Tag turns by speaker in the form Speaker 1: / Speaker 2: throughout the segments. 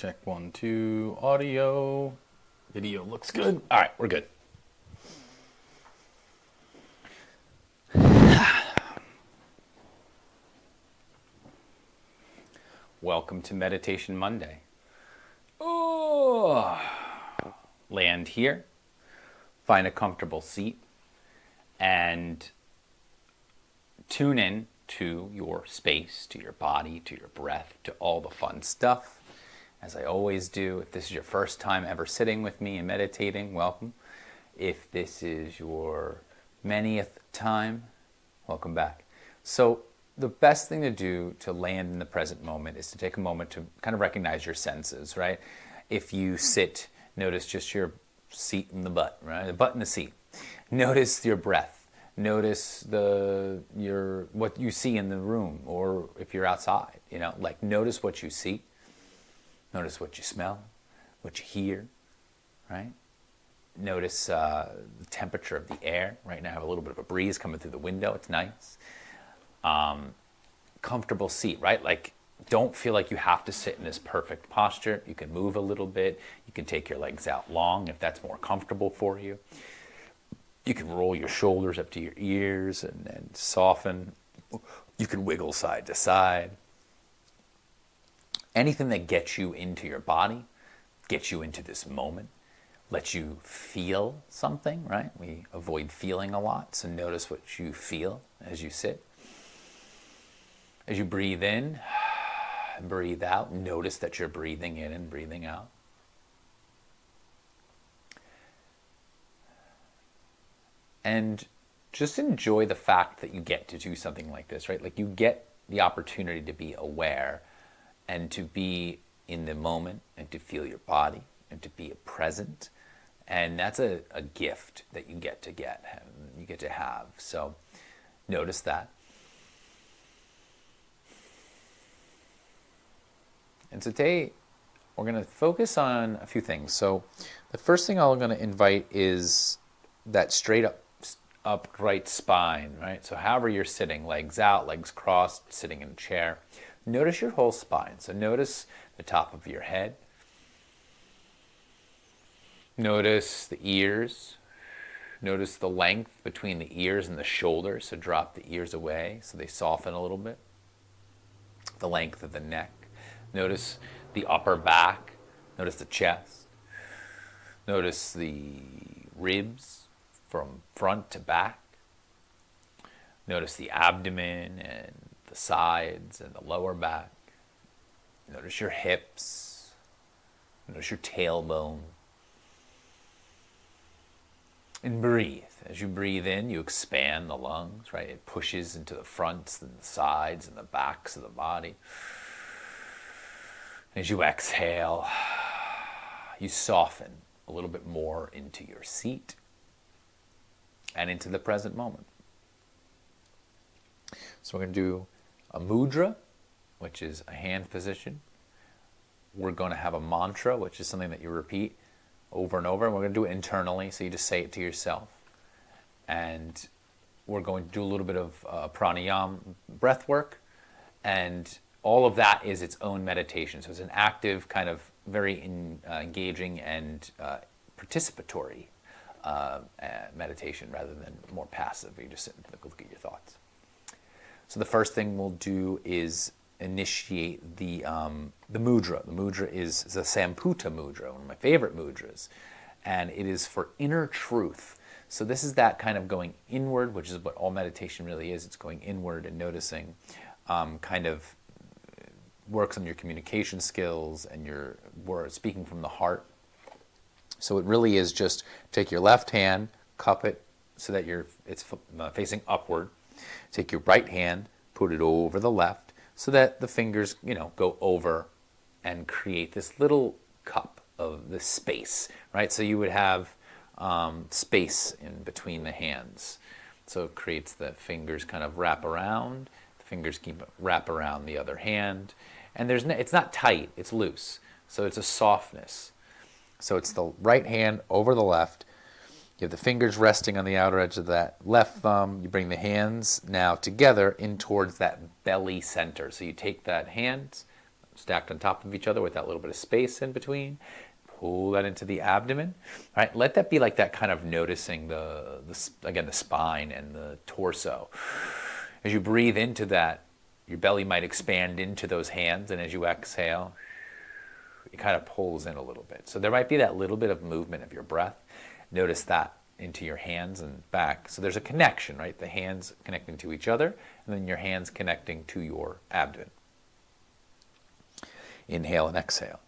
Speaker 1: Check 1, 2, audio. Video looks good. All right, we're good. Welcome to Meditation Monday. Oh, land here, find a comfortable seat, and tune in to your space, to your body, to your breath, to all the fun stuff. As I always do, if this is your first time ever sitting with me and meditating, welcome. If this is your manyth time, welcome back. So the best thing to do to land in the present moment is to take a moment to kind of recognize your senses, right? If you sit, notice just your seat and the butt, right? The butt and the seat. Notice your breath. Notice what you see in the room, or if you're outside, notice what you see. Notice what you smell, what you hear, right? Notice the temperature of the air. Right now I have a little bit of a breeze coming through the window. It's nice. Comfortable seat, right? Like, don't feel like you have to sit in this perfect posture. You can move a little bit. You can take your legs out long if that's more comfortable for you. You can roll your shoulders up to your ears and soften. You can wiggle side to side. Anything that gets you into your body, gets you into this moment, lets you feel something, right? We avoid feeling a lot, so notice what you feel as you sit. As you breathe in and breathe out, notice that you're breathing in and breathing out. And just enjoy the fact that you get to do something like this, right? Like, you get the opportunity to be aware and to be in the moment and to feel your body and to be present. And that's a gift that you get to have. So notice that. And today we're going to focus on a few things. So the first thing I'm going to invite is that straight upright spine, right? So however you're sitting, legs out, legs crossed, sitting in a chair. Notice your whole spine. So notice the top of your head. Notice the ears. Notice the length between the ears and the shoulders. So drop the ears away so they soften a little bit. The length of the neck. Notice the upper back. Notice the chest. Notice the ribs from front to back. Notice the abdomen and the sides and the lower back. Notice your hips. Notice your tailbone. And breathe. As you breathe in, you expand the lungs, right? It pushes into the fronts and the sides and the backs of the body. As you exhale, you soften a little bit more into your seat and into the present moment. So we're going to do a mudra, which is a hand position. We're going to have a mantra, which is something that you repeat over and over. And we're going to do it internally, so you just say it to yourself. And we're going to do a little bit of pranayama, breath work. And all of that is its own meditation. So it's an active, kind of very engaging and participatory meditation rather than more passive, where you just sit and look at your thoughts. So the first thing we'll do is initiate the mudra. The mudra is the Samputa mudra, one of my favorite mudras, and it is for inner truth. So this is that kind of going inward, which is what all meditation really is. It's going inward and noticing, kind of works on your communication skills and your speaking from the heart. So it really is just take your left hand, cup it so that it's facing upward. Take your right hand, put it over the left so that the fingers, go over and create this little cup of the space, right? So you would have space in between the hands. So it creates the fingers kind of wrap around, the fingers wrap around the other hand. And it's not tight, it's loose. So it's a softness. So it's the right hand over the left. You have the fingers resting on the outer edge of that left thumb. You bring the hands now together in towards that belly center. So you take that hand, stacked on top of each other with that little bit of space in between. Pull that into the abdomen. All right, let that be like that, kind of noticing the spine and the torso. As you breathe into that, your belly might expand into those hands, and as you exhale, it kind of pulls in a little bit. So there might be that little bit of movement of your breath. Notice that into your hands and back. So there's a connection, right? The hands connecting to each other, and then your hands connecting to your abdomen. Inhale and exhale.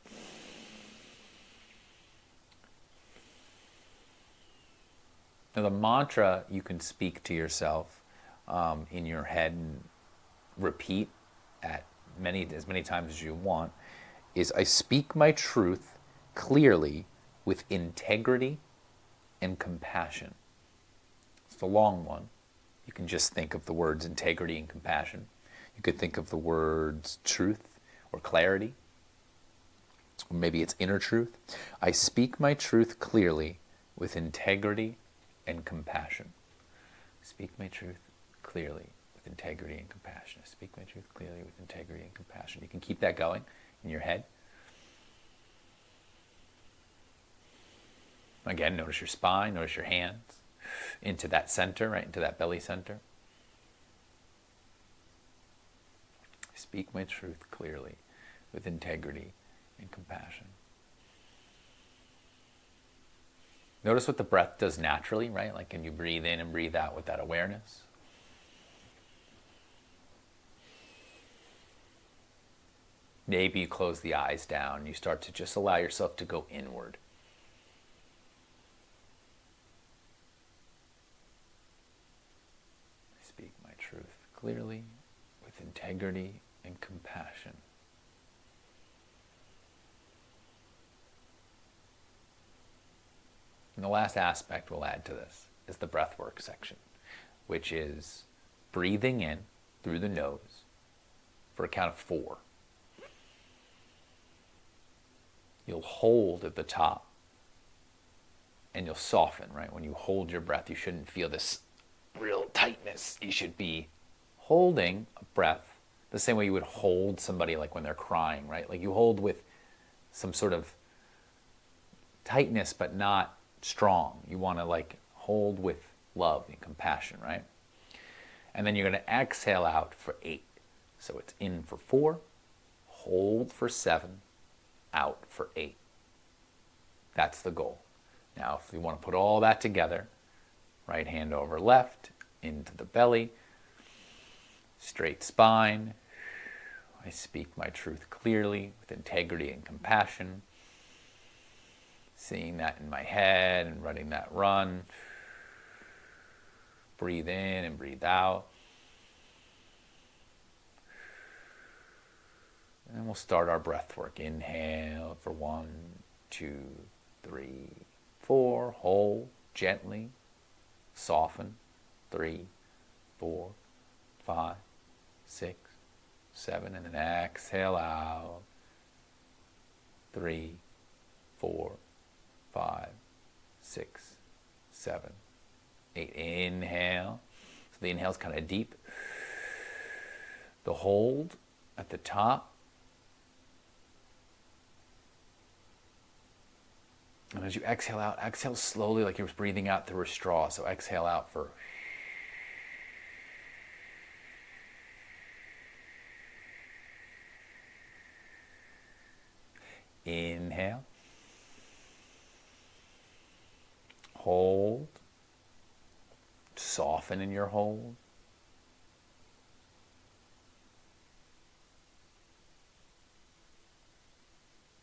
Speaker 1: Now the mantra you can speak to yourself in your head and repeat as many times as you want is, I speak my truth clearly with integrity and compassion. It's the long one. You can just think of the words integrity and compassion. You could think of the words truth or clarity. Or maybe it's inner truth. I speak my truth clearly with integrity and compassion. Speak my truth clearly with integrity and compassion. Speak my truth clearly with integrity and compassion. You can keep that going in your head. Again, notice your spine, notice your hands, into that center, right, into that belly center. Speak my truth clearly with integrity and compassion. Notice what the breath does naturally, right? Like, can you breathe in and breathe out with that awareness? Maybe you close the eyes down. You start to just allow yourself to go inward. I speak my truth clearly with integrity and compassion. And the last aspect we'll add to this is the breathwork section, which is breathing in through the nose for a count of 4. You'll hold at the top and you'll soften, right? When you hold your breath, you shouldn't feel this real tightness. You should be holding a breath the same way you would hold somebody like when they're crying, right? Like you hold with some sort of tightness, but not strong. You want to like hold with love and compassion, right? And then you're going to exhale out for 8. So it's in for 4, hold for 7, out for 8. That's the goal. Now, if you want to put all that together, right hand over left, into the belly, straight spine. I speak my truth clearly with integrity and compassion. Seeing that in my head and running that run. Breathe in and breathe out. And then we'll start our breath work. Inhale for 1, 2, 3, 4. Hold gently. Soften. 3, 4, 5, 6, 7. And then exhale out. 3, 4, 5, 6, 7, 8. Inhale. So the inhale is kind of deep. The hold at the top. And as you exhale out, exhale slowly like you're breathing out through a straw. So exhale out for... Inhale. Hold. Soften in your hold.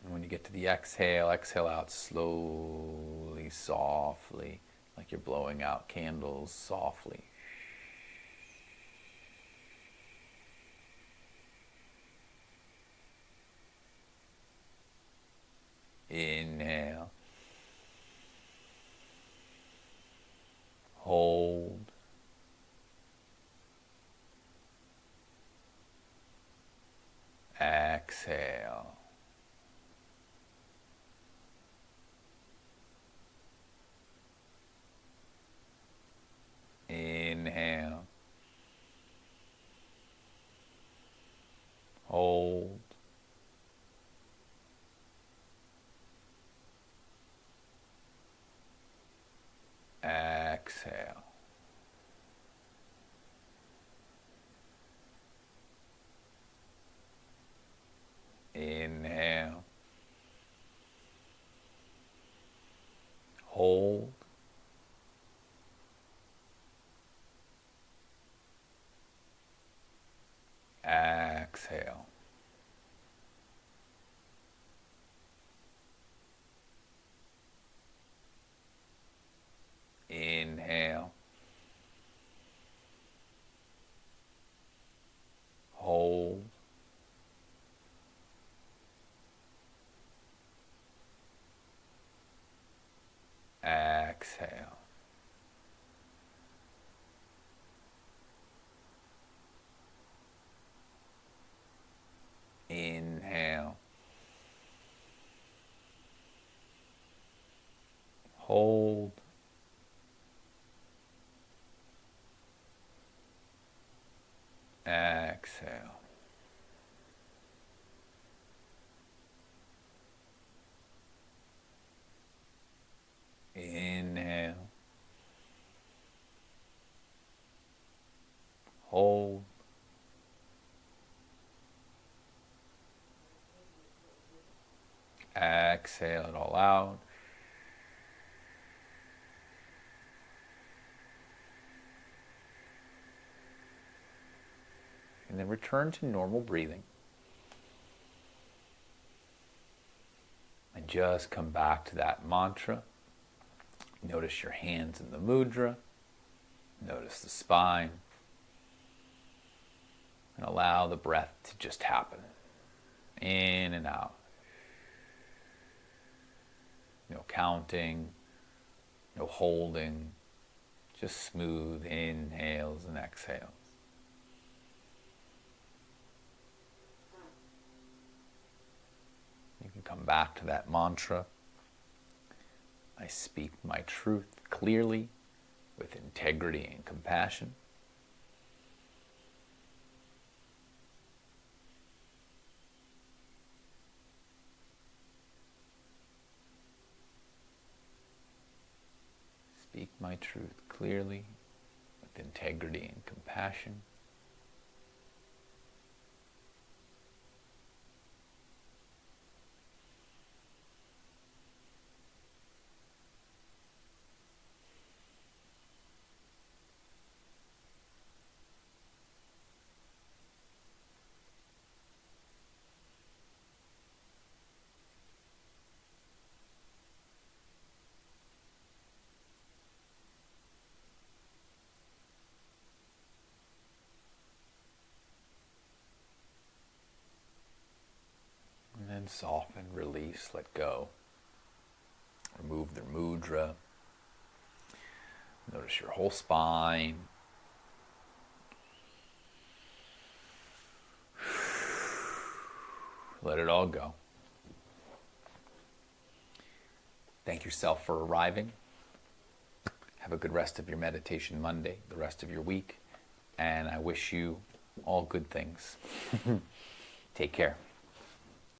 Speaker 1: And when you get to the exhale, exhale out slowly, softly, like you're blowing out candles softly. Inhale. Hold. Exhale. Inhale. Hold. Exhale. Inhale. Hold. Exhale. Inhale. Hold. Exhale. Inhale. Hold. Exhale it all out. And then return to normal breathing. And just come back to that mantra. Notice your hands in the mudra. Notice the spine. And allow the breath to just happen. In and out. No counting, no holding, just smooth inhales and exhales. You can come back to that mantra. I speak my truth clearly, with integrity and compassion. Speak my truth clearly, with integrity and compassion. And then soften, release, let go. Remove the mudra. Notice your whole spine. Let it all go. Thank yourself for arriving. Have a good rest of your meditation Monday, the rest of your week, and I wish you all good things. Take care.